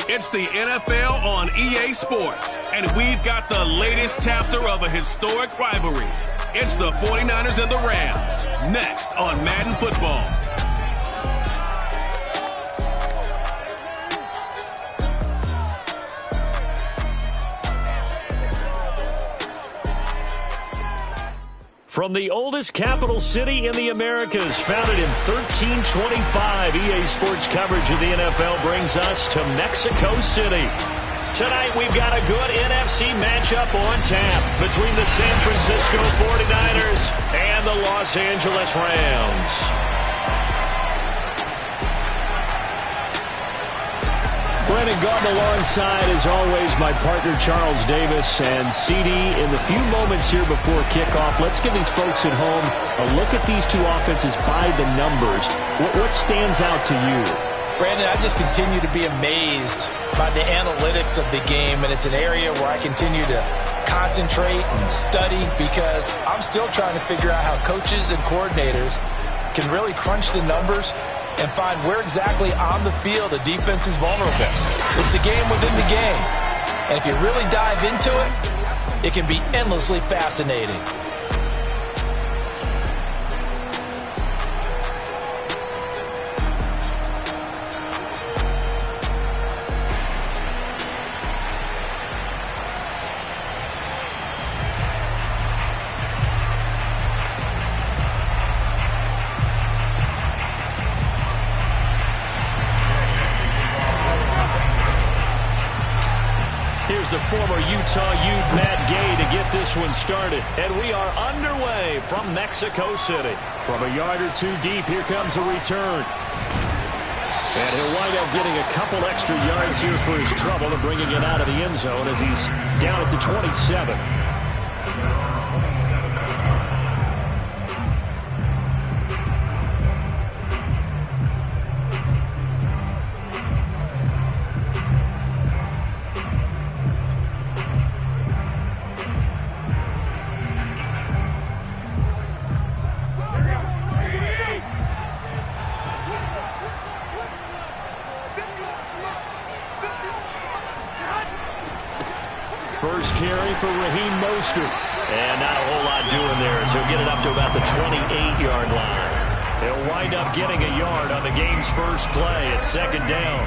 It's the NFL on EA Sports, and we've got the latest chapter of a historic rivalry. It's the 49ers and the Rams, next on Madden Football. From the oldest capital city in the Americas, founded in 1325, EA Sports coverage of the NFL brings us to Mexico City. Tonight, we've got a good NFC matchup on tap between the San Francisco 49ers and the Los Angeles Rams. Brandon Gaudin alongside, as always, my partner Charles Davis. And CD, in the few moments here before kickoff, let's give these folks at home a look at these two offenses by the numbers. What stands out to you? Brandon, I just continue to be amazed by the analytics of the game, and it's an area where I continue to concentrate and study because I'm still trying to figure out how coaches and coordinators can really crunch the numbers and find where exactly on the field a defense is vulnerable. It's the game within the game. And if you really dive into it, it can be endlessly fascinating. The former Utah Ute Matt Gay to get this one started. And we are underway from Mexico City. From a yard or two deep, here comes a return. And he'll wind up getting a couple extra yards here for his trouble and bringing it out of the end zone as he's down at the 27. First carry for Raheem Mostert. And not a whole lot doing there as he'll get it up to about the 28-yard line. They'll wind up getting a yard on the game's first play at second down.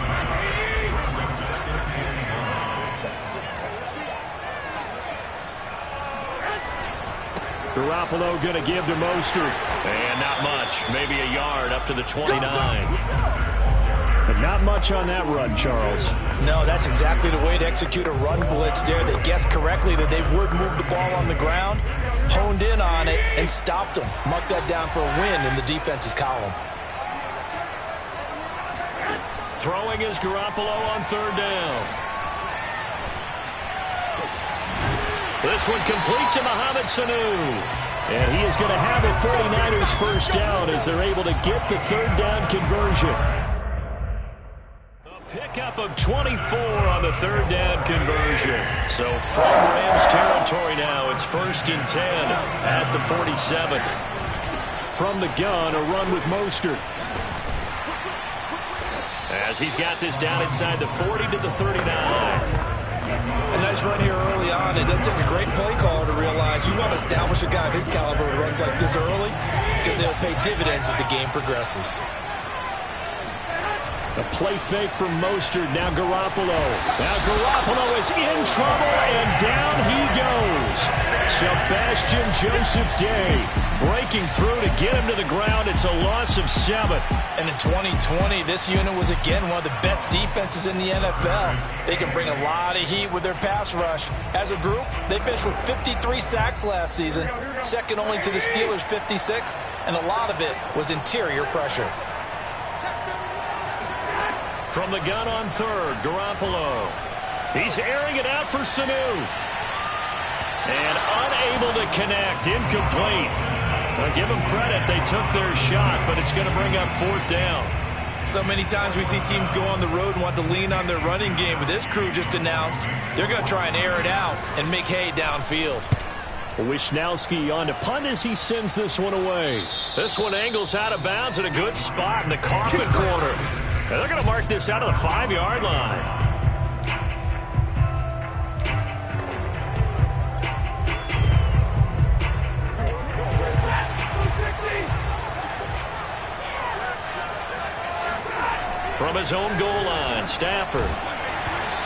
Garoppolo going to give to Mostert. And not much. Maybe a yard up to the 29. But not much on that run, Charles. No, that's exactly the way to execute a run blitz there. They guessed correctly that they would move the ball on the ground, honed in on it, and stopped them. Marked that down for a win in the defense's column. Throwing is Garoppolo on third down. This one complete to Mohamed Sanu. And he is going to have a 49ers first down as they're able to get the third down conversion. Pickup of 24 on the third down conversion. So from Rams territory now, it's 1st and 10 at the 47. From the gun, a run with Mostert. As he's got this down inside the 40 to the 39. A nice run here early on. It doesn't take a great play caller to realize you want to establish a guy of his caliber who runs like this early because they'll pay dividends as the game progresses. A play fake from Mostert. Now Garoppolo. Now Garoppolo is in trouble, and down he goes. Sebastian Joseph Day breaking through to get him to the ground. It's a loss of 7. And in 2020, this unit was again one of the best defenses in the NFL. They can bring a lot of heat with their pass rush. As a group, they finished with 53 sacks last season, second only to the Steelers' 56, and a lot of it was interior pressure. From the gun on third, Garoppolo. He's airing it out for Sanu. And unable to connect, incomplete. Now give them credit, they took their shot, but it's going to bring up 4th down. So many times we see teams go on the road and want to lean on their running game, but this crew just announced they're going to try and air it out and make hay downfield. Wisnowski on to punt as he sends this one away. This one angles out of bounds at a good spot in the coffin corner. And they're going to mark this out of the 5-yard line. From his own goal line, Stafford.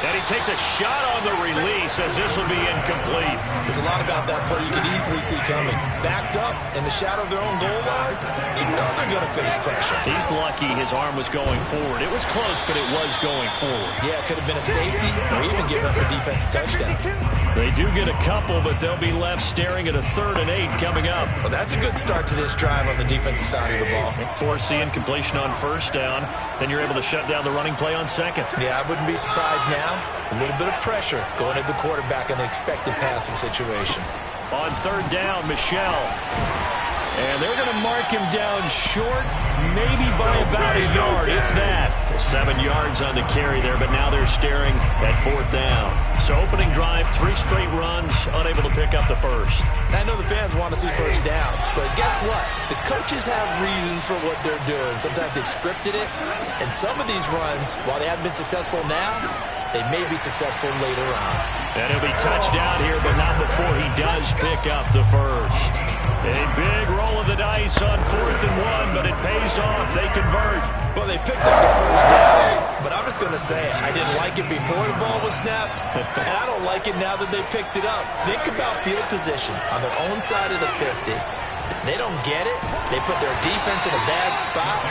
And he takes a shot on the release as this will be incomplete. There's a lot about that play you could easily see coming. Backed up in the shadow of their own goal line, you know they're going to face pressure. He's lucky his arm was going forward. It was close, but it was going forward. Yeah, it could have been a safety or even giving up a defensive touchdown. They do get a couple, but they'll be left staring at a 3rd and 8 coming up. Well, that's a good start to this drive on the defensive side of the ball. Force the incompletion on 1st down, then you're able to shut down the running play on 2nd. Yeah, I wouldn't be surprised now. A little bit of pressure going at the quarterback in an expected passing situation. On 3rd down, Michel. And they're going to mark him down short, maybe by about a yard, if that. 7 yards on the carry there, but now they're staring at 4th down. So opening drive, 3 straight runs, unable to pick up the first. I know the fans want to see first downs, but guess what? The coaches have reasons for what they're doing. Sometimes they've scripted it, and some of these runs, while they haven't been successful now, they may be successful later on. And he'll be touchdown here, but not before he does pick up the first. A big roll of the dice on 4th and 1, but it pays off. They convert. Well, they picked up the first down, but I'm just going to say it. I didn't like it before the ball was snapped, and I don't like it now that they picked it up. Think about field position on their own side of the 50. They don't get it. They put their defense in a bad spot.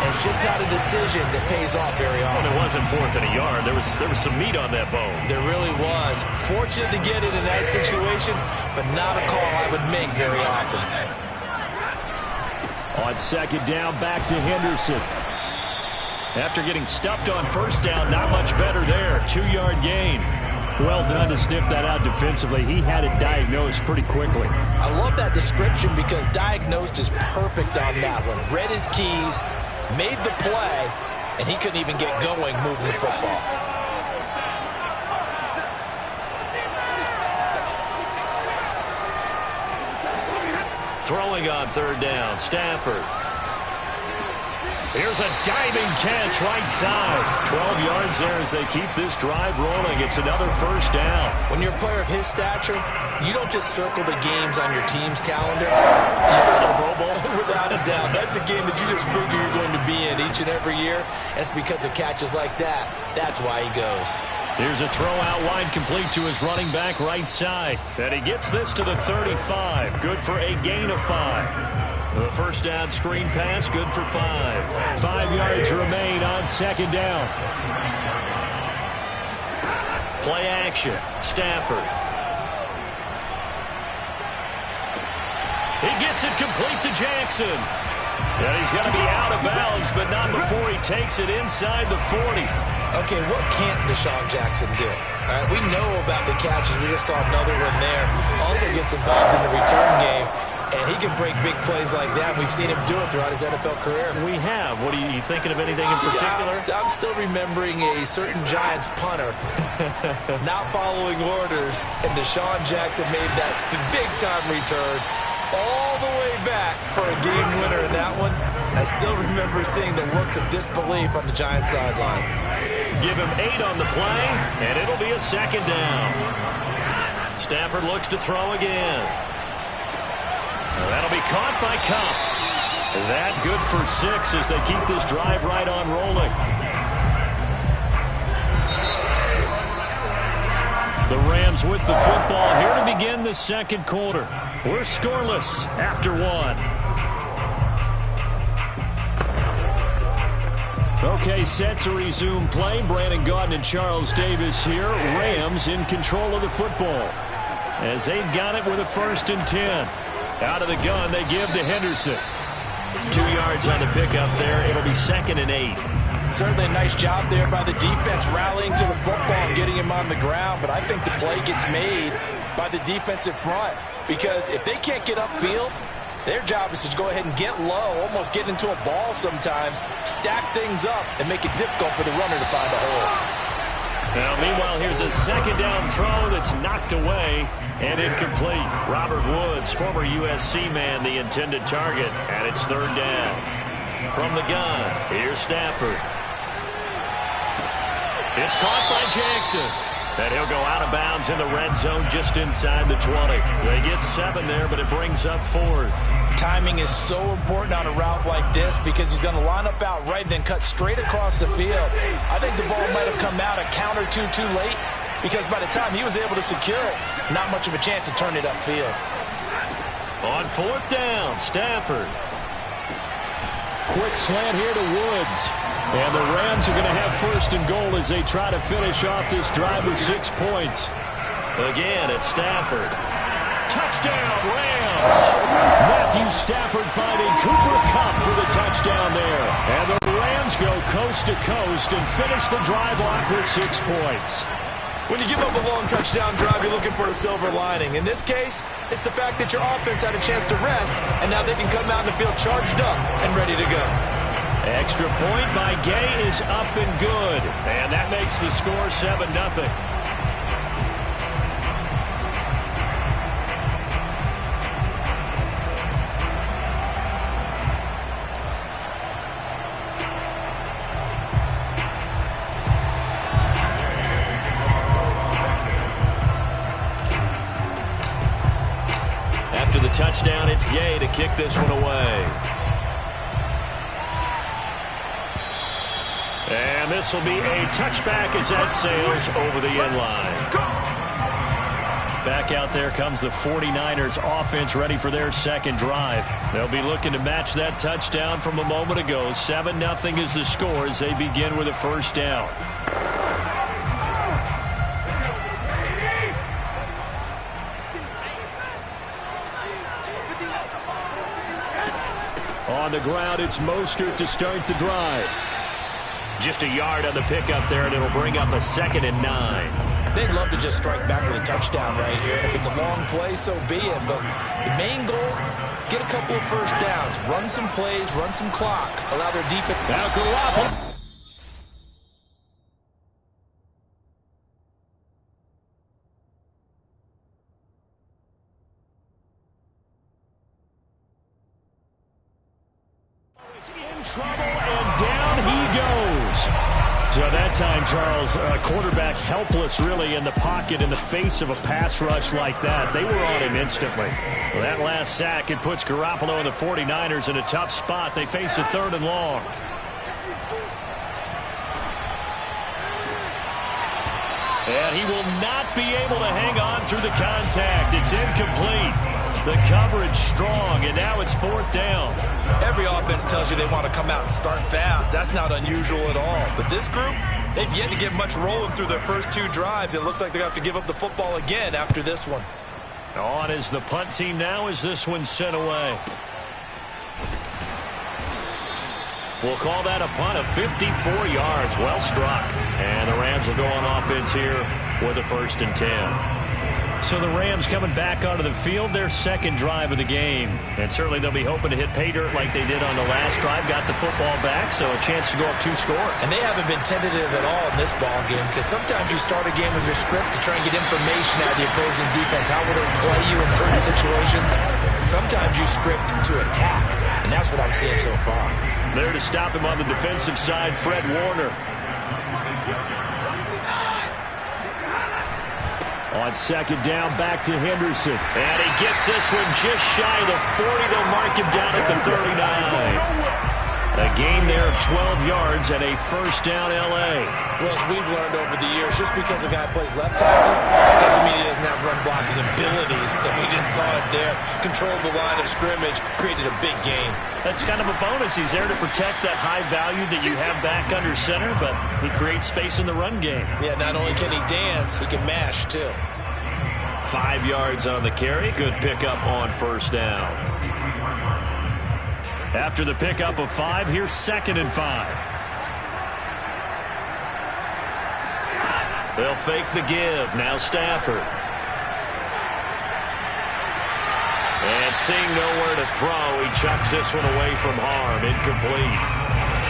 And it's just not a decision that pays off very often. Well, it wasn't 4th and a yard. There was some meat on that bone. There really was. Fortunate to get it in that situation, but not a call I would make very often. On 2nd down, back to Henderson. After getting stuffed on 1st down, not much better there. 2-yard gain. Well done to sniff that out defensively. He had it diagnosed pretty quickly. I love that description because diagnosed is perfect on that one. Read his keys, made the play, and he couldn't even get going moving the football. Throwing on 3rd down, Stafford. Here's a diving catch right side. 12 yards there as they keep this drive rolling. It's another 1st down. When you're a player of his stature, you don't just circle the games on your team's calendar. You circle the Pro Bowl. Without a doubt. That's a game that you just figure you're going to be in each and every year. And it's because of catches like that. That's why he goes. Here's a throw out wide complete to his running back right side. And he gets this to the 35. Good for a gain of 5. The 1st down screen pass, good for 5. 5 yards remain on 2nd down. Play action, Stafford. He gets it complete to Jackson. And he's going to be out of bounds, but not before he takes it inside the 40. Okay, what can't Deshaun Jackson do? All right, we know about the catches. We just saw another one there. Also gets involved in the return game. And he can break big plays like that. We've seen him do it throughout his NFL career. We have. What are you thinking of anything in particular? I'm still remembering a certain Giants punter not following orders. And Deshaun Jackson made that big-time return all the way back for a game winner in that one. I still remember seeing the looks of disbelief on the Giants sideline. Give him 8 on the play, and it'll be a 2nd down. Stafford looks to throw again. That'll be caught by Kupp. That good for 6 as they keep this drive right on rolling. The Rams with the football here to begin the 2nd quarter. We're scoreless after 1. Okay, set to resume play. Brandon Gaudin and Charles Davis here. Rams in control of the football as they've got it with a 1st and 10. Out of the gun, they give to Henderson. 2 yards on the pickup there. It'll be 2nd and 8. Certainly a nice job there by the defense rallying to the football and getting him on the ground. But I think the play gets made by the defensive front. Because if they can't get upfield, Their job is to go ahead and get low, almost get into a ball sometimes, stack things up, and make it difficult for the runner to find a hole. Now, meanwhile, here's a second down throw that's knocked away and incomplete. Robert Woods, former USC man, the intended target, and it's third down. From the gun, here's Stafford. It's caught by Jackson. And he'll go out of bounds in the red zone just inside the 20. They get 7 there, but it brings up 4th. Timing is so important on a route like this because he's going to line up out right and then cut straight across the field. I think the ball might have come out a count or two too late because by the time he was able to secure it, not much of a chance to turn it upfield. On 4th down, Stafford. Quick slant here to Woods. And the Rams are going to have 1st and goal as they try to finish off this drive with 6 points. Again, it's Stafford. Touchdown, Rams! Matthew Stafford finding Cooper Kupp for the touchdown there. And the Rams go coast to coast and finish the drive off with 6 points. When you give up a long touchdown drive, you're looking for a silver lining. In this case, it's the fact that your offense had a chance to rest, and now they can come out and feel charged up and ready to go. Extra point by Gay is up and good. And that makes the score 7-0. After the touchdown, it's Gay to kick this one away. And this will be a touchback as that sails over the end line. Back out there comes the 49ers offense ready for their second drive. They'll be looking to match that touchdown from a moment ago. 7-0 is the score as they begin with a 1st down. On the ground, it's Mostert to start the drive. Just a yard on the pickup there, and it'll bring up a 2nd and 9. They'd love to just strike back with a touchdown right here. And if it's a long play, so be it. But the main goal, get a couple of 1st downs. Run some plays, run some clock. Allow their defense. Now Garoppolo. In trouble, and down he goes. So that time, Charles, quarterback helpless really in the pocket in the face of a pass rush like that. They were on him instantly. Well, that last sack, it puts Garoppolo and the 49ers in a tough spot. They face a 3rd and long. And he will not be able to hang on through the contact. It's incomplete. The coverage strong, and now it's 4th down. Every offense tells you they want to come out and start fast. That's not unusual at all. But this group, they've yet to get much rolling through their first 2 drives. It looks like they're going to have to give up the football again after this one. On is the punt team now as this one's sent away. We'll call that a punt of 54 yards. Well struck. And the Rams will go on offense here with a 1st and 10. So the Rams coming back onto the field, their second drive of the game. And certainly they'll be hoping to hit pay dirt like they did on the last drive. Got the football back, so a chance to go up 2 scores. And they haven't been tentative at all in this ball game because sometimes you start a game with your script to try and get information out of the opposing defense. How will they play you in certain situations? Sometimes you script to attack, and that's what I'm seeing so far. There to stop him on the defensive side, Fred Warner. On 2nd down, back to Henderson. And he gets this one just shy of the 40. They'll mark him down at the 39. A gain there of 12 yards and a 1st down L.A. Well, as we've learned over the years, just because a guy plays left tackle doesn't mean he doesn't have run blocking abilities. And we just saw it there. Controlled the line of scrimmage, created a big gain. That's kind of a bonus. He's there to protect that high value that you have back under center, but he creates space in the run game. Yeah, not only can he dance, he can mash, too. 5 yards on the carry. Good pickup on 1st down. After the pickup of 5, here's 2nd and 5. They'll fake the give. Now Stafford. And But seeing nowhere to throw, he chucks this one away from harm. Incomplete.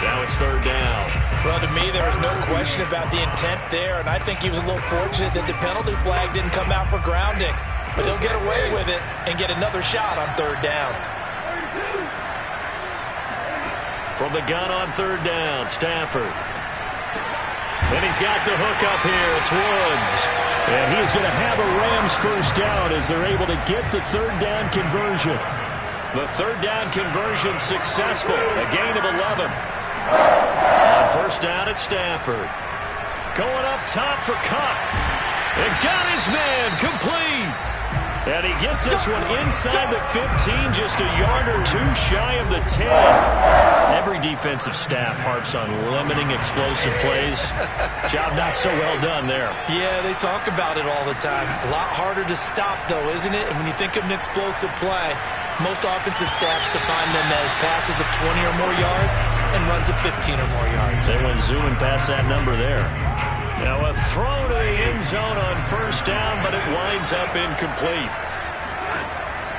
Now it's third down. Well, to me, there was no question about the intent there, and I think he was a little fortunate that the penalty flag didn't come out for grounding. But he'll get away with it and get another shot on third down. From the gun on third down, Stafford. And he's got the hook up here. It's Woods. And he is going to have a Rams first down as they're able to get the third down conversion. The third down conversion successful. A gain of 11. On first down at Stafford. Going up top for Kupp. And got his man complete. And he gets this one inside the 15, just a yard or two shy of the 10. Every defensive staff harps on limiting explosive plays. Job not so well done there. Yeah, they talk about it all the time. A lot harder to stop, though, isn't it? And when you think of an explosive play, most offensive staffs define them as passes of 20 or more yards and runs of 15 or more yards. They went zooming past that number there. Now a throw to the end zone on first down, but it winds up incomplete.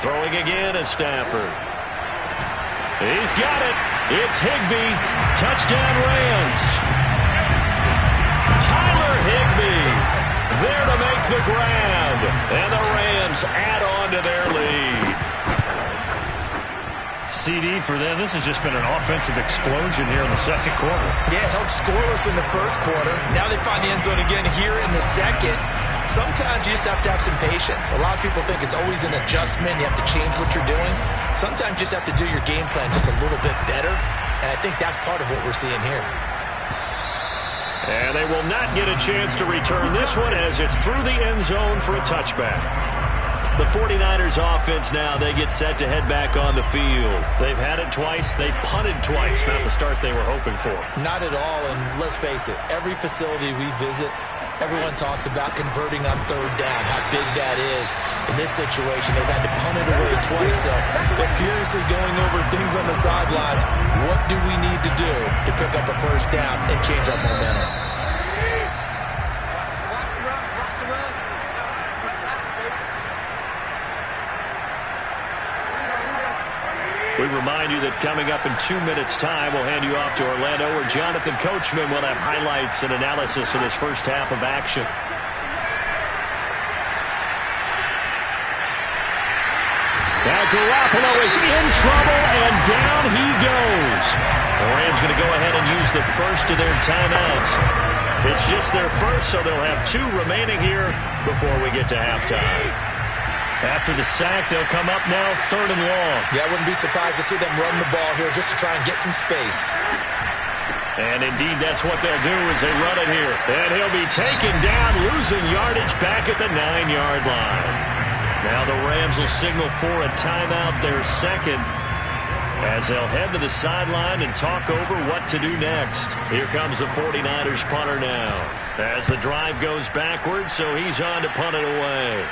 Throwing again is Stafford. He's got it. It's Higbee. Touchdown Rams. Tyler Higbee there to make the grab. And the Rams add on to their lead. CD for them. This has just been an offensive explosion here in the second quarter. Yeah, held scoreless in the first quarter. Now they find the end zone again here in the second. Sometimes you just have to have some patience. A lot of people think it's always an adjustment. You have to change what you're doing. Sometimes you just have to do your game plan just a little bit better. And I think that's part of what we're seeing here. And they will not get a chance to return this one as it's through the end zone for a touchback. The 49ers offense now, they get set to head back on the field. They've had it twice. They've punted twice. Not the start they were hoping for. Not at all, and let's face it, every facility we visit, everyone talks about converting on third down, how big that is. In this situation, they've had to punt it away twice, so they're furiously going over things on the sidelines. What do we need to do to pick up a first down and change our momentum? We remind you that coming up in 2 minutes' time, we'll hand you off to Orlando, where Jonathan Coachman will have highlights and analysis of this first half of action. Now Garoppolo is in trouble, and down he goes. The Rams going to go ahead and use the first of their timeouts. It's just their first, so they'll have 2 remaining here before we get to halftime. After the sack, they'll come up now 3rd and long. Yeah, I wouldn't be surprised to see them run the ball here just to try and get some space. And indeed, that's what they'll do as they run it here. And he'll be taken down, losing yardage back at the 9-yard line. Now the Rams will signal for a timeout, their second, as they'll head to the sideline and talk over what to do next. Here comes the 49ers punter now, as the drive goes backwards, so he's on to punt it away.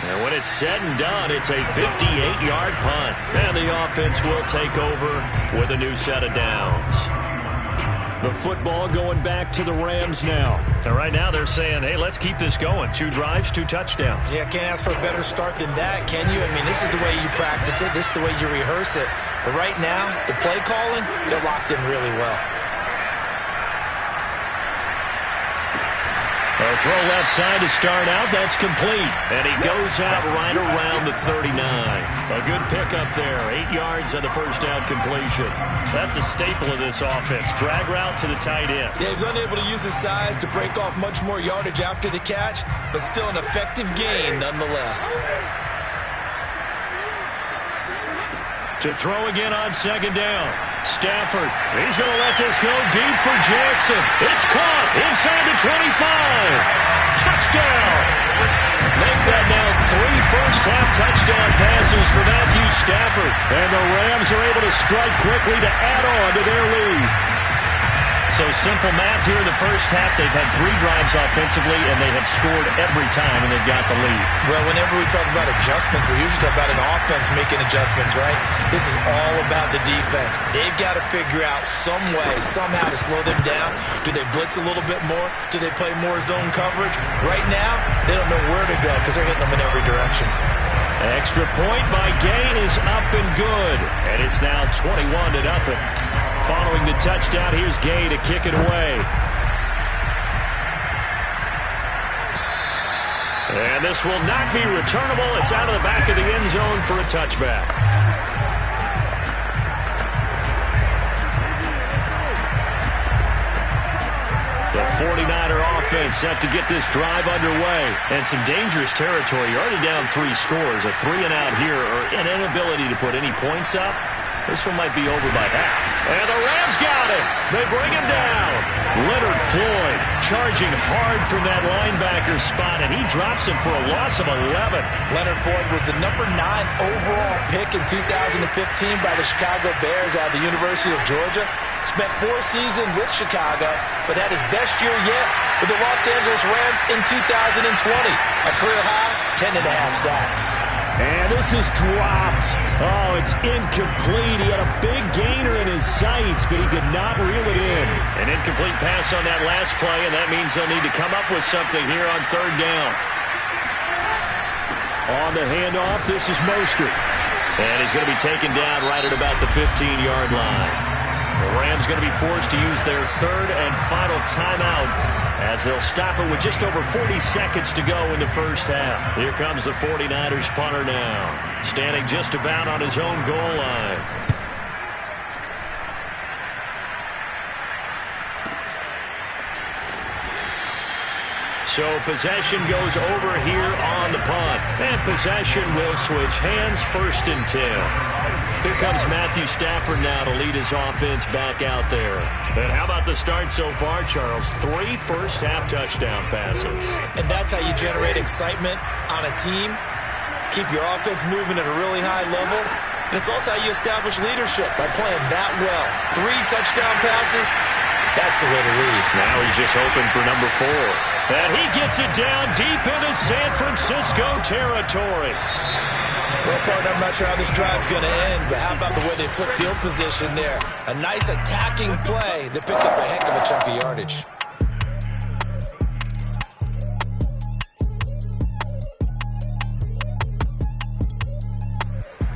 And when it's said and done, it's a 58-yard punt. And the offense will take over with a new set of downs. The football going back to the Rams now. And right now they're saying, hey, let's keep this going. 2 drives, 2 touchdowns. Yeah, can't ask for a better start than that, can you? I mean, this is the way you practice it. This is the way you rehearse it. But right now, the play calling, they're locked in really well. A throw left side to start out. That's complete. And he goes out right around the 39. A good pickup there. 8 yards on the first down completion. That's a staple of this offense. Drag route to the tight end. Yeah, he was unable to use his size to break off much more yardage after the catch, but still an effective gain nonetheless. To throw again on second down. Stafford, he's going to let this go deep for Jackson. It's caught inside the 25. Touchdown. Make that now 3 first-half touchdown passes for Matthew Stafford. And the Rams are able to strike quickly to add on to their lead. So simple math here in the first half. They've had 3 drives offensively, and they have scored every time, and they've got the lead. Well, whenever we talk about adjustments, we usually talk about an offense making adjustments, right? This is all about the defense. They've got to figure out some way, somehow to slow them down. Do they blitz a little bit more? Do they play more zone coverage? Right now, they don't know where to go because they're hitting them in every direction. Extra point by Gay is up and good. And it's now 21-0. Following the touchdown, here's Gay to kick it away. And this will not be returnable. It's out of the back of the end zone for a touchback. The 49er offense set to get this drive underway. And some dangerous territory. You're already down 3 scores. A 3-and-out here, or an inability to put any points up. This one might be over by half. And the Rams got him. They bring him down. Leonard Floyd charging hard from that linebacker spot, and he drops him for a loss of 11. Leonard Floyd was the number 9 overall pick in 2015 by the Chicago Bears out of the University of Georgia. Spent 4 seasons with Chicago, but had his best year yet with the Los Angeles Rams in 2020. A career high, 10.5 sacks. And this is dropped. Oh, it's incomplete. He had a big gainer in his sights, but he could not reel it in. An incomplete pass on that last play, and that means they'll need to come up with something here on 3rd down. On the handoff, this is Mostert. And he's going to be taken down right at about the 15-yard line. The Rams going to be forced to use their 3rd and final timeout as they'll stop it with just over 40 seconds to go in the first half. Here comes the 49ers punter now, standing just about on his own goal line. So possession goes over here on the punt. And possession will switch hands, 1st and 10. Here comes Matthew Stafford now to lead his offense back out there. And how about the start so far, Charles? 3 first-half touchdown passes. And that's how you generate excitement on a team. Keep your offense moving at a really high level. And it's also how you establish leadership by playing that well. 3 touchdown passes, that's the way to lead. Now he's just hoping for number 4. And he gets it down deep into San Francisco territory. Well, partner, I'm not sure how this drive's going to end, but how about the way they flip field position there? A nice attacking play that picked up a heck of a chunk of yardage.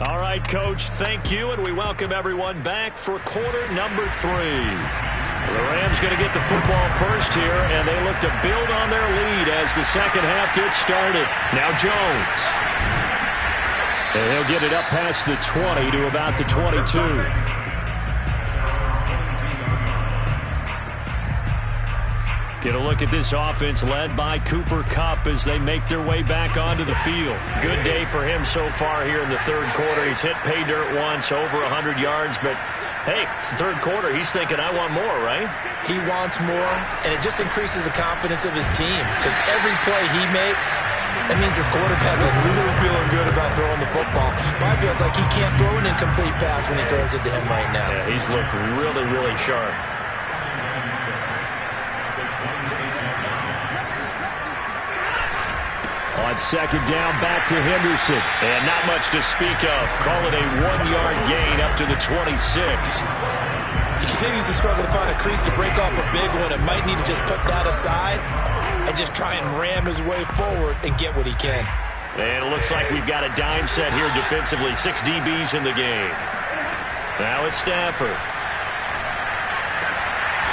All right, Coach, thank you, and we welcome everyone back for quarter number 3. The Rams going to get the football first here, and they look to build on their lead as the second half gets started. Now Jones. And he'll get it up past the 20 to about the 22. Get a look at this offense led by Cooper Kupp as they make their way back onto the field. Good day for him so far here in the 3rd quarter. He's hit pay dirt once, over 100 yards, but hey, it's the 3rd quarter. He's thinking, I want more, right? He wants more, and it just increases the confidence of his team because every play he makes, that means his quarterback is really feeling good about throwing the football. Probably feels like he can't throw an incomplete pass when he throws it to him right now. Yeah, he's looked really, really sharp. On 2nd down, back to Henderson. And not much to speak of. Call it a 1-yard gain up to the 26. He continues to struggle to find a crease to break off a big one and might need to just put that aside and just try and ram his way forward and get what he can. And it looks like we've got a dime set here defensively. 6 DBs in the game. Now it's Stafford.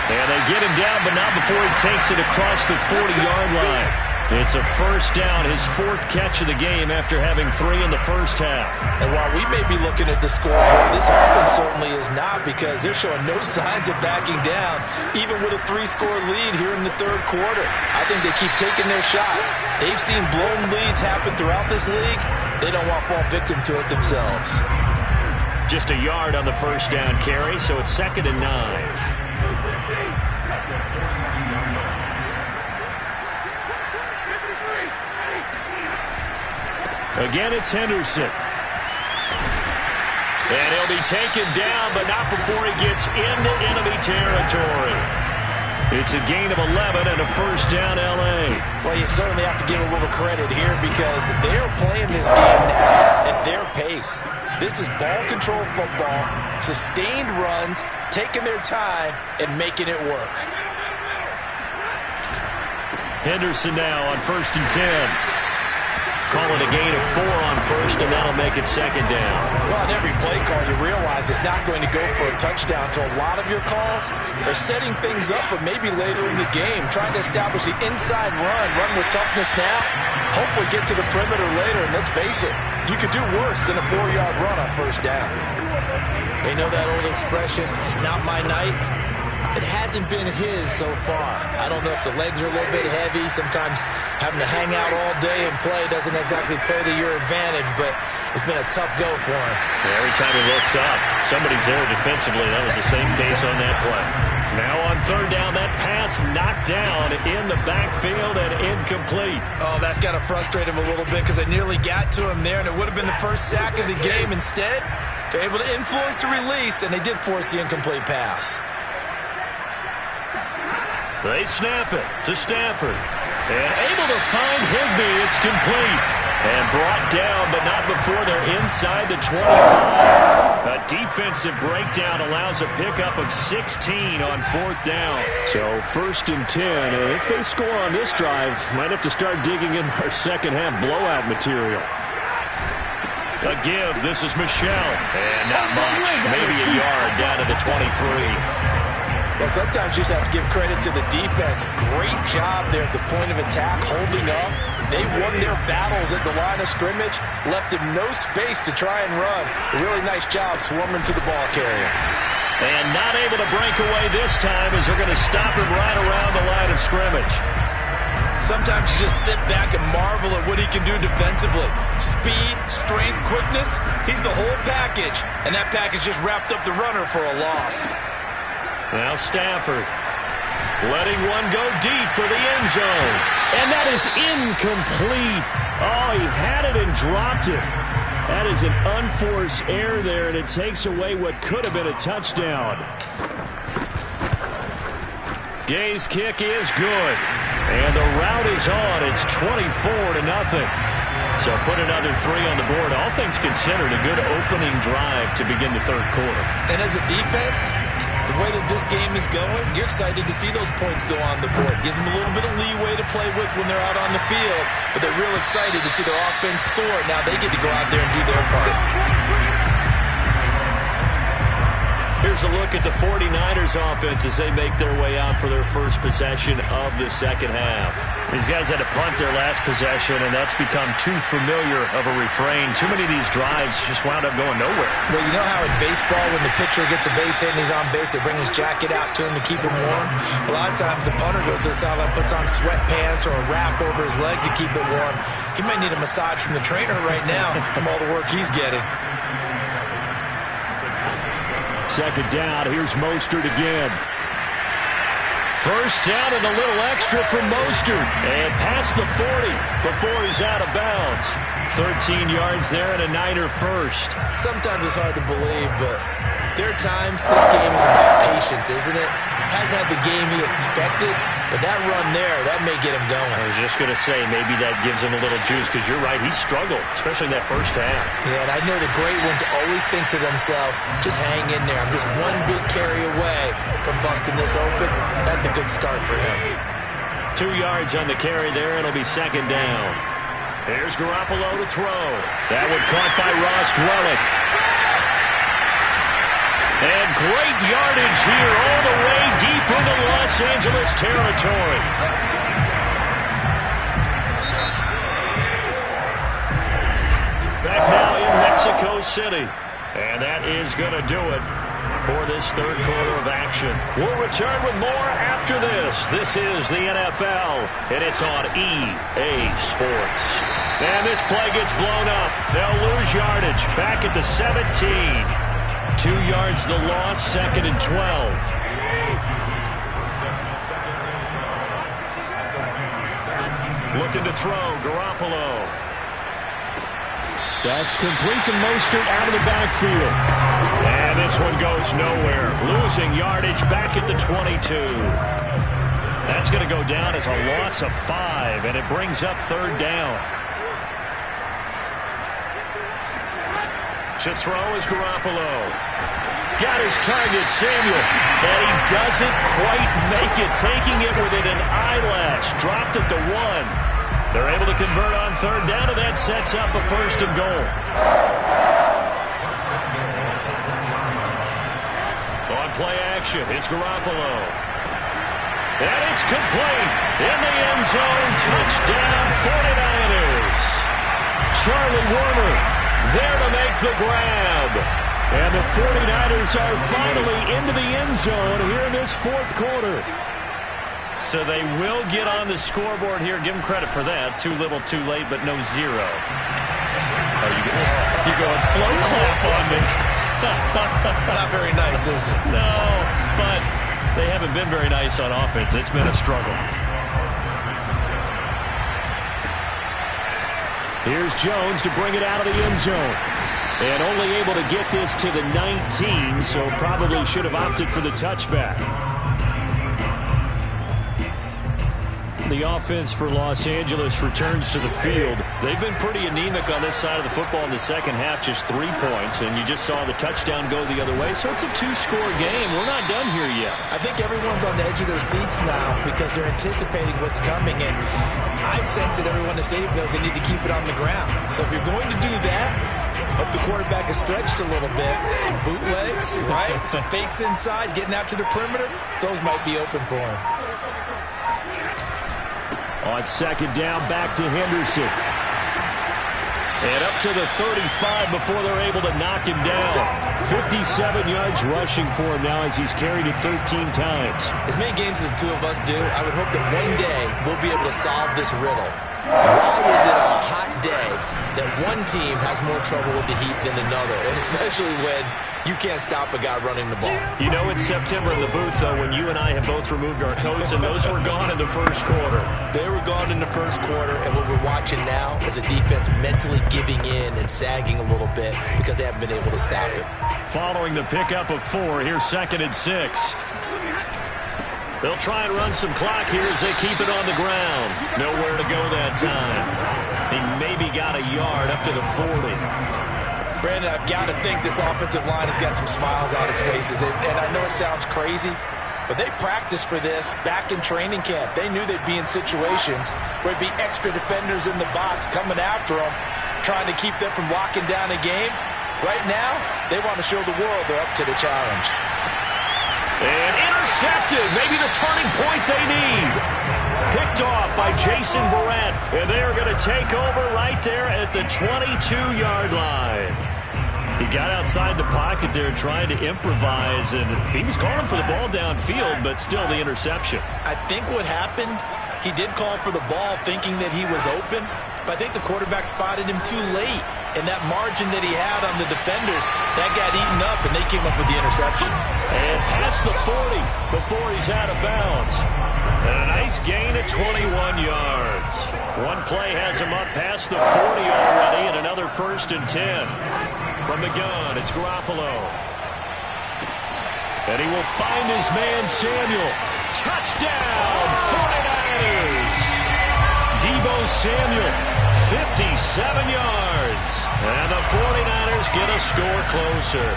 And they get him down, but not before he takes it across the 40-yard line. It's a first down, his 4th catch of the game after having 3 in the first half. And while we may be looking at the scoreboard, this offense certainly is not because they're showing no signs of backing down, even with a 3-score lead here in the 3rd quarter. I think they keep taking their shots. They've seen blown leads happen throughout this league. They don't want to fall victim to it themselves. Just a yard on the first down carry, so it's 2nd and 9. Again, it's Henderson. And he'll be taken down, but not before he gets into enemy territory. It's a gain of 11 and a first down, L.A. Well, you certainly have to give a little credit here because they're playing this game now at their pace. This is ball control football, sustained runs, taking their time, and making it work. Henderson now on 1st and 10. Calling a gain of 4 on first, and that'll make it second down. Well, on every play call, you realize it's not going to go for a touchdown, so a lot of your calls are setting things up for maybe later in the game, trying to establish the inside run with toughness now, hopefully get to the perimeter later, and let's face it, you could do worse than a 4-yard run on first down. They know that old expression, it's not my night. It hasn't been his so far. I don't know if the legs are a little bit heavy. Sometimes having to hang out all day and play doesn't exactly play to your advantage, but it's been a tough go for him. Yeah, every time he looks up, somebody's there defensively. That was the same case on that play. Now on 3rd down, that pass knocked down in the backfield and incomplete. Oh, that's got to frustrate him a little bit because they nearly got to him there, and it would have been the first sack of the game. Instead, they're able to influence the release, and they did force the incomplete pass. They snap it to Stafford. And able to find Higbee. It's complete. And brought down, but not before they're inside the 25. A defensive breakdown allows a pickup of 16 on 4th down. So 1st and 10. And if they score on this drive, might have to start digging in our second half blowout material. A give. This is Michel. And not much. Maybe a yard down to the 23. Well, sometimes you just have to give credit to the defense. Great job there at the point of attack, holding up. They won their battles at the line of scrimmage, left him no space to try and run. A really nice job swarming to the ball carrier. And not able to break away this time as they're going to stop him right around the line of scrimmage. Sometimes you just sit back and marvel at what he can do defensively. Speed, strength, quickness, he's the whole package. And that package just wrapped up the runner for a loss. Now Stafford letting one go deep for the end zone. And that is incomplete. Oh, he had it and dropped it. That is an unforced error there, and it takes away what could have been a touchdown. Gay's kick is good. And the route is on. It's 24-0. So put another 3 on the board. All things considered, a good opening drive to begin the 3rd quarter. And as a defense, the way that this game is going, you're excited to see those points go on the board. Gives them a little bit of leeway to play with when they're out on the field, but they're real excited to see their offense score. Now they get to go out there and do their part. Here's a look at the 49ers offense as they make their way out for their first possession of the second half. These guys had to punt their last possession, and that's become too familiar of a refrain. Too many of these drives just wound up going nowhere. Well, you know how in baseball when the pitcher gets a base hit and he's on base, they bring his jacket out to him to keep him warm? A lot of times the punter goes to the sideline, puts on sweatpants or a wrap over his leg to keep it warm. He might need a massage from the trainer right now from all the work he's getting. Second down, here's Mostert again. First down and a little extra for Mostert. And past the 40 before he's out of bounds. 13 yards there and a Niner first. Sometimes it's hard to believe, but there are times this game is about patience, isn't it? Hasn't had the game he expected, but that run there, that may get him going. I was just going to say, maybe that gives him a little juice, because you're right, he struggled, especially in that first half. Yeah, and I know the great ones always think to themselves, just hang in there. I'm just one big carry away from busting this open. That's a good start for him. 2 yards on the carry there. It'll be second down. Here's Garoppolo to throw. That one caught by Ross Dwellick. And great yardage here all the way deep into Los Angeles territory. Back now in Mexico City. And that is going to do it for this 3rd quarter of action. We'll return with more after this. This is the NFL, and it's on EA Sports. And this play gets blown up. They'll lose yardage. Back at the 17. 2 yards the loss, 2nd and 12. Looking to throw, Garoppolo. That's complete to Mostert out of the backfield. And And this one goes nowhere. Losing yardage back at the 22. That's going to go down as a loss of 5, and it brings up 3rd down. To throw is Garoppolo. Got his target, Samuel, and he doesn't quite make it, taking it within an eyelash. Dropped at the 1. They're able to convert on 3rd down, and that sets up a 1st and goal. On play action, it's Garoppolo. And it's complete. In the end zone, touchdown 49ers. Charlie Warner there to make the grab. And the 49ers are finally into the end zone here in this 4th quarter. So they will get on the scoreboard here. Give them credit for that. Too little, too late, but no 0. Oh, you're going slow clap on me. Not very nice, is it? No, but they haven't been very nice on offense. It's been a struggle. Here's Jones to bring it out of the end zone. And only able to get this to the 19, so probably should have opted for the touchback. The offense for Los Angeles returns to the field. They've been pretty anemic on this side of the football in the second half, just 3 points, and you just saw the touchdown go the other way. So it's a 2-score game. We're not done here yet. I think everyone's on the edge of their seats now because they're anticipating what's coming, and I sense that everyone in the stadium knows they need to keep it on the ground. So if you're going to do that, hope the quarterback is stretched a little bit. Some bootlegs, right? Some fakes inside, getting out to the perimeter. Those might be open for him. On 2nd down, back to Henderson. And up to the 35 before they're able to knock him down. 57 yards rushing for him now as he's carried it 13 times. As many games as the two of us do, I would hope that one day we'll be able to solve this riddle. Why is it on a hot day that one team has more trouble with the heat than another? And especially when you can't stop a guy running the ball. You know it's September in the booth, though, when you and I have both removed our coats, and those were gone in the 1st quarter. They were gone in the 1st quarter, and what we're watching now is a defense mentally giving in and sagging a little bit because they haven't been able to stop it. Following the pickup of 4, here's 2nd and 6. They'll try and run some clock here as they keep it on the ground. Nowhere to go that time. He maybe got a yard up to the 40. Brandon, I've got to think this offensive line has got some smiles on its faces. And I know it sounds crazy, but they practiced for this back in training camp. They knew they'd be in situations where there'd be extra defenders in the box coming after them, trying to keep them from locking down a game. Right now, they want to show the world they're up to the challenge. And intercepted. Maybe the turning point they need. Picked off by Jason Verrett. And they're going to take over right there at the 22-yard line. He got outside the pocket there trying to improvise, and he was calling for the ball downfield, but still the interception. I think what happened, he did call for the ball thinking that he was open, but I think the quarterback spotted him too late. And that margin that he had on the defenders, that got eaten up, and they came up with the interception. And past the 40 before he's out of bounds. And a nice gain at 21 yards. One play has him up past the 40 already, and another 1st and 10. From the gun, it's Garoppolo. And he will find his man, Samuel. Touchdown, 49ers! Deebo Samuel, 57 yards. And the 49ers get a score closer.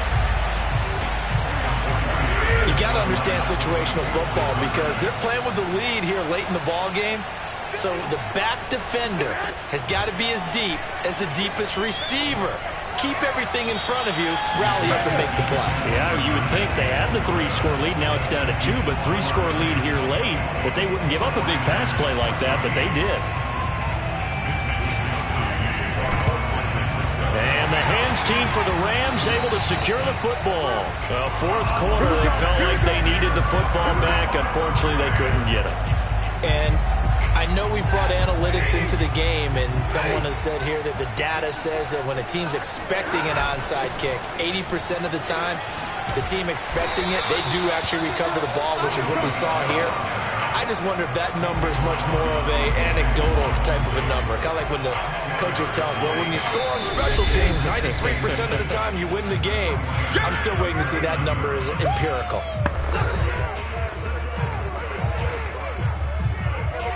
You got to understand situational football because they're playing with the lead here late in the ball game. So the back defender has got to be as deep as the deepest receiver. Keep everything in front of you, rally up and make the play. Yeah, you would think they had the 3-score lead. Now it's down to 2, but 3-score lead here late. That they wouldn't give up a big pass play like that, but they did. And the hands team for the Rams able to secure the football. Well, 4th quarter, they felt like they needed the football back. Unfortunately, they couldn't get it. And I know we brought analytics into the game, and someone has said here that the data says that when a team's expecting an onside kick, 80% of the time, the team expecting it, they do actually recover the ball, which is what we saw here. I just wonder if that number is much more of a anecdotal type of a number. Kind of like when the coaches tell us, well, when you score on special teams, 93% of the time you win the game. I'm still waiting to see that number as empirical.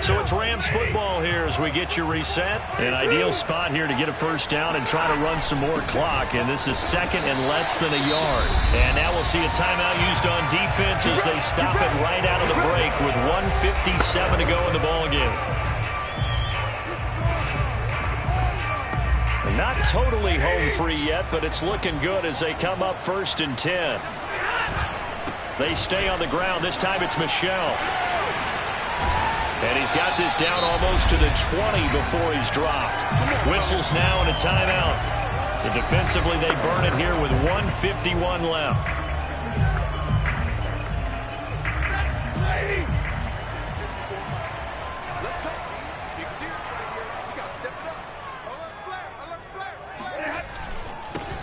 So it's Rams football here as we get you reset. An ideal spot here to get a first down and try to run some more clock. And this is second and less than a yard. And now we'll see a timeout used on defense as they stop it right out of the break with 1:57 to go in the ballgame. Not totally home free yet, but it's looking good as they come up 1st and 10. They stay on the ground. This time it's Michel. And he's got this down almost to the 20 before he's dropped. Whistles now and a timeout. So defensively they burn it here with 1:51 left.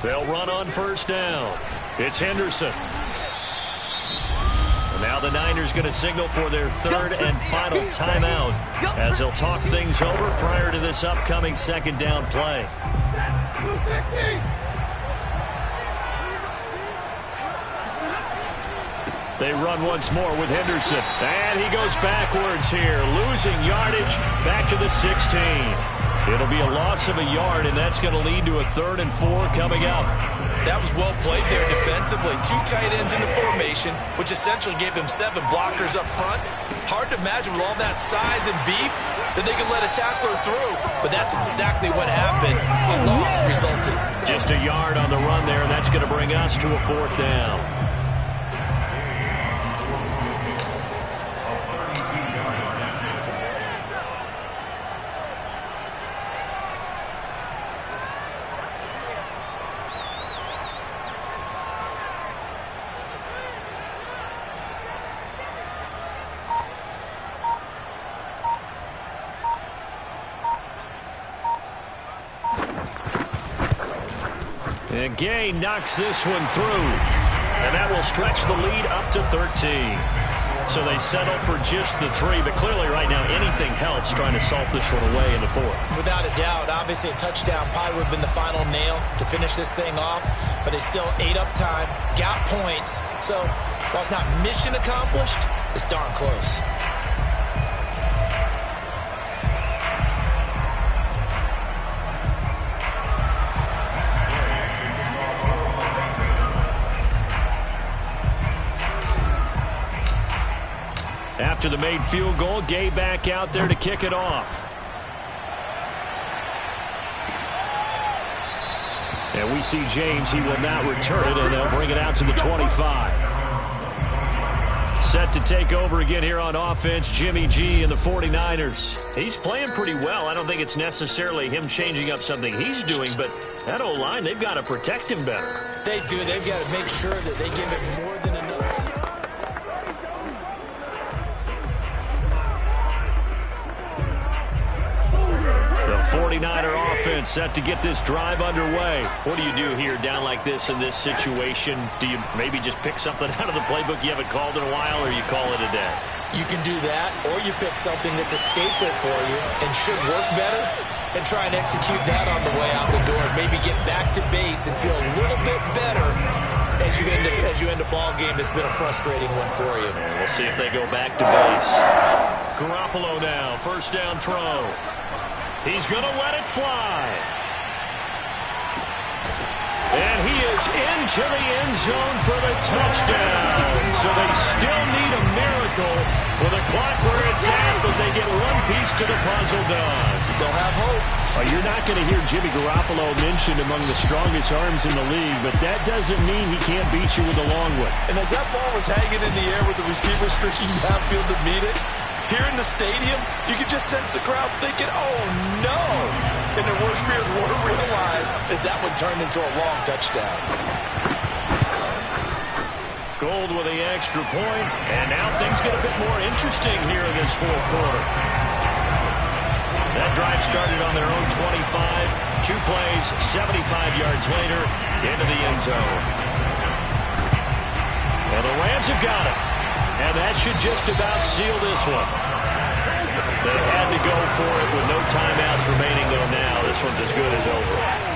They'll run on first down. It's Henderson. Now the Niners going to signal for their third and final timeout as they'll talk things over prior to this upcoming second down play. They run once more with Henderson. And he goes backwards here, losing yardage back to the 16. It'll be a loss of a yard, and that's going to lead to a 3rd and 4 coming up. That was well played there defensively. 2 tight ends in the formation, which essentially gave them 7 blockers up front. Hard to imagine with all that size and beef that they could let a tackler through. But that's exactly what happened. A loss resulted. Just a yard on the run there, and that's going to bring us to a 4th down. And Gay knocks this one through. And that will stretch the lead up to 13. So they settle for just the 3. But clearly right now anything helps trying to salt this one away in the 4th. Without a doubt. Obviously a touchdown probably would have been the final nail to finish this thing off. But it's still ate up time. Got points. So while it's not mission accomplished, it's darn close. After the made field goal, Gay back out there to kick it off. And we see James. He will not return it, and they'll bring it out to the 25. Set to take over again here on offense, Jimmy G and the 49ers. He's playing pretty well. I don't think it's necessarily him changing up something he's doing, but that O-line, they've got to protect him better. They do. They've got to make sure that they give him more than enough. The 49er offense set to get this drive underway. What do you do here down like this in this situation? Do you maybe just pick something out of the playbook you haven't called in a while, or you call it a day? You can do that, or you pick something that's a staple for you and should work better and try and execute that on the way out the door. Maybe get back to base and feel a little bit better as you end a ball game that's been a frustrating one for you. And we'll see if they go back to base. Garoppolo now, first down throw. He's going to let it fly. And he is into the end zone for the touchdown. So they still need a miracle with a clock where it's at, but they get one piece to the puzzle done. Still have hope. You're not going to hear Jimmy Garoppolo mentioned among the strongest arms in the league, but that doesn't mean he can't beat you with a long one. And as that ball was hanging in the air with the receiver streaking downfield to meet it, here in the stadium, you could just sense the crowd thinking, oh, no. And their worst fears were realized as that one turned into a long touchdown. Gold with the extra point, and now things get a bit more interesting here in this 4th quarter. That drive started on their own 25. 2 plays, 75 yards later, into the end zone. Well, the Rams have got it. And that should just about seal this one. They had to go for it with no timeouts remaining, though, now. This one's as good as over.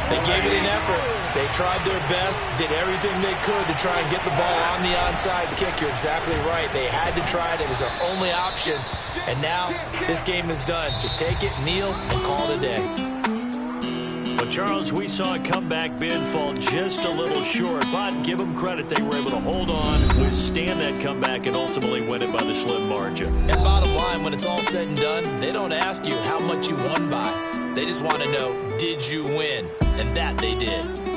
They gave it an effort. They tried their best, did everything they could to try and get the ball on the onside kick. You're exactly right. They had to try it. It was their only option. And now this game is done. Just take it, kneel, and call it a day. But, Charles, we saw a comeback bid fall just a little short, but give them credit. They were able to hold on, withstand that comeback, and ultimately win it by the slim margin. And bottom line, when it's all said and done, they don't ask you how much you won by. They just want to know, did you win? And that they did.